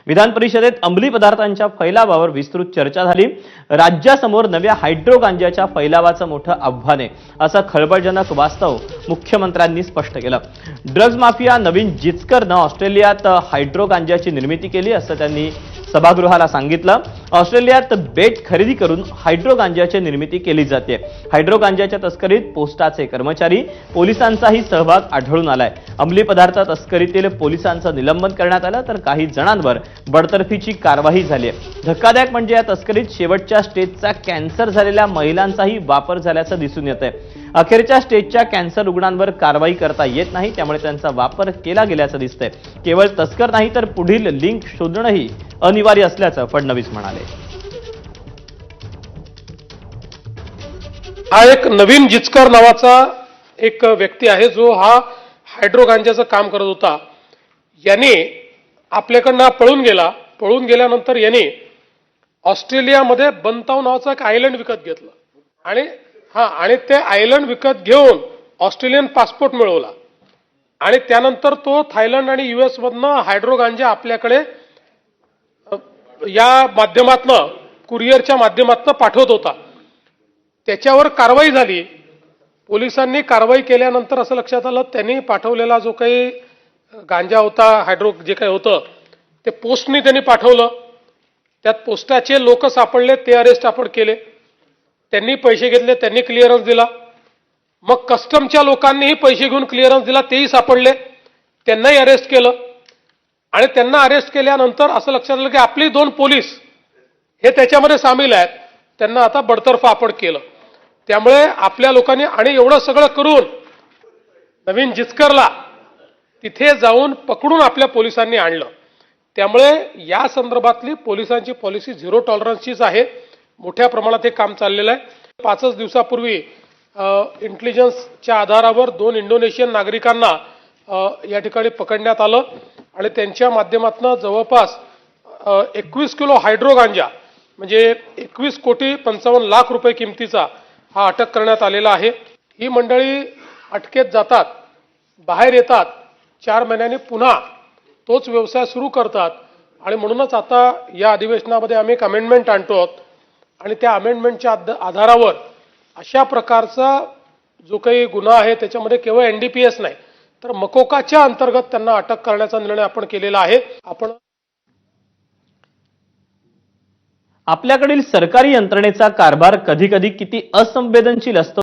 विधान परिषदेत अंमली पदार्थांच्या फैलावावर विस्तृत चर्चा झाली। राज्यासमोर नव्या हायड्रो गांजाच्या फैलावाचं मोठं आव्हान आहे असं खळबळजनक वास्तव मुख्यमंत्र्यांनी स्पष्ट केलं। ड्रग्ज माफिया नवीन जिचकरनं ऑस्ट्रेलियात हायड्रो गांजाची निर्मिती केली असं त्यांनी सभागृहाला सांगितलं। ऑस्ट्रेलियात बेट खरेदी करून हायड्रो गांजाची निर्मिती केली जाते। हायड्रो गांजाच्या तस्करीत पोस्टाचे कर्मचारी पोलिसांचाही सहभाग आढळून आलाय। अंमली पदार्थ तस्करीतील पोलिसांचं निलंबन करण्यात आलं तर काही जणांवर बडतर्फीची कारवाई झाली आहे। धक्कादायक म्हणजे या तस्करीत शेवटच्या स्टेजचा कॅन्सर झालेल्या महिलांचाही वापर झाल्याचं दिसून येतंय। अखेरच्या स्टेजच्या कॅन्सर रुग्णांवर कारवाई करता येत नाही, त्यामुळे त्यांचा वापर केला गेल्याचं दिसतंय। केवळ तस्कर नाही तर पुढील लिंक शोधणंही अनिवार्य असल्याचं फडणवीस म्हणाले। हा एक नवीन जिचकर नावाचा एक व्यक्ती आहे जो हा हायड्रो गांजाचं काम करत होता। याने आपल्याकडनं पळून गेला। पळून गेल्यानंतर याने ऑस्ट्रेलियामध्ये बंताव नावाचं एक आयलंड विकत घेतलं आणि ते आयलंड विकत घेऊन ऑस्ट्रेलियन पासपोर्ट मिळवला आणि त्यानंतर तो थायलंड आणि US मधनं हायड्रो गांजा आपल्याकडे या माध्यमातनं कुरिअरच्या माध्यमातनं पाठवत होता। त्याच्यावर कारवाई झाली। पोलिसांनी कारवाई केल्यानंतर असं लक्षात आलं त्यांनी पाठवलेला जो काही गांजा होता, हायड्रो जे काही होतं ते पोस्टने त्यांनी पाठवलं। त्यात पोस्टाचे लोक सापडले, ते अरेस्ट आपण केले। त्यांनी पैसे घेतले, त्यांनी क्लिअरन्स दिला। मग कस्टमच्या लोकांनीही पैसे घेऊन क्लिअरन्स दिला, तेही सापडले, त्यांनाही अरेस्ट केलं। आणि त्यांना अरेस्ट केल्यानंतर असं लक्षात आलं की आपले 2 पोलीस हे त्याच्यामध्ये सामील आहेत, त्यांना आता बडतर्फ आपण केलं। त्यामुळे आपल्या लोकांनी आणि एवढं सगळं करून नवीन जिचकरला तिथे जाऊन पकडून आपल्या पोलिसांनी आणलं। त्यामुळे या संदर्भातली पोलिसांची पॉलिसी झिरो टॉलरन्सचीच आहे। मोठ्या प्रमाणात हे काम चाललेलं आहे। 5 दिवसापूर्वी इंटेलिजन्सच्या आधारावर 2 इंडोनेशियन नागरिकांना या ठिकाणी पकडण्यात आलं आणि त्यांच्या माध्यमातून जवळपास 21 किलो हायड्रो गांजा म्हणजे 21,55,00,000 रुपये किमतीचा हा अटक करण्यात आलेला आहे। ही मंडळी अटकेत जातात, बाहेर येतात, 4 महिन्यांनी पुन्हा तोच व्यवसाय सुरू करतात आणि म्हणूनच आता या अधिवेशनामध्ये आम्ही एक अमेंडमेंट आणतो आहोत आणि त्या अमेंडमेंटच्या आधारावर अशा प्रकारचा जो काही गुन्हा आहे त्याच्यामध्ये केवळ NDPS नाही तर मकोकाच्या अंतर्गत त्यांना अटक करण्याचा निर्णय आपण केलेला आहे। आपल्याकडील सरकारी यंत्रणेचा कारभार कधी कधी किती असंवेदनशील असतो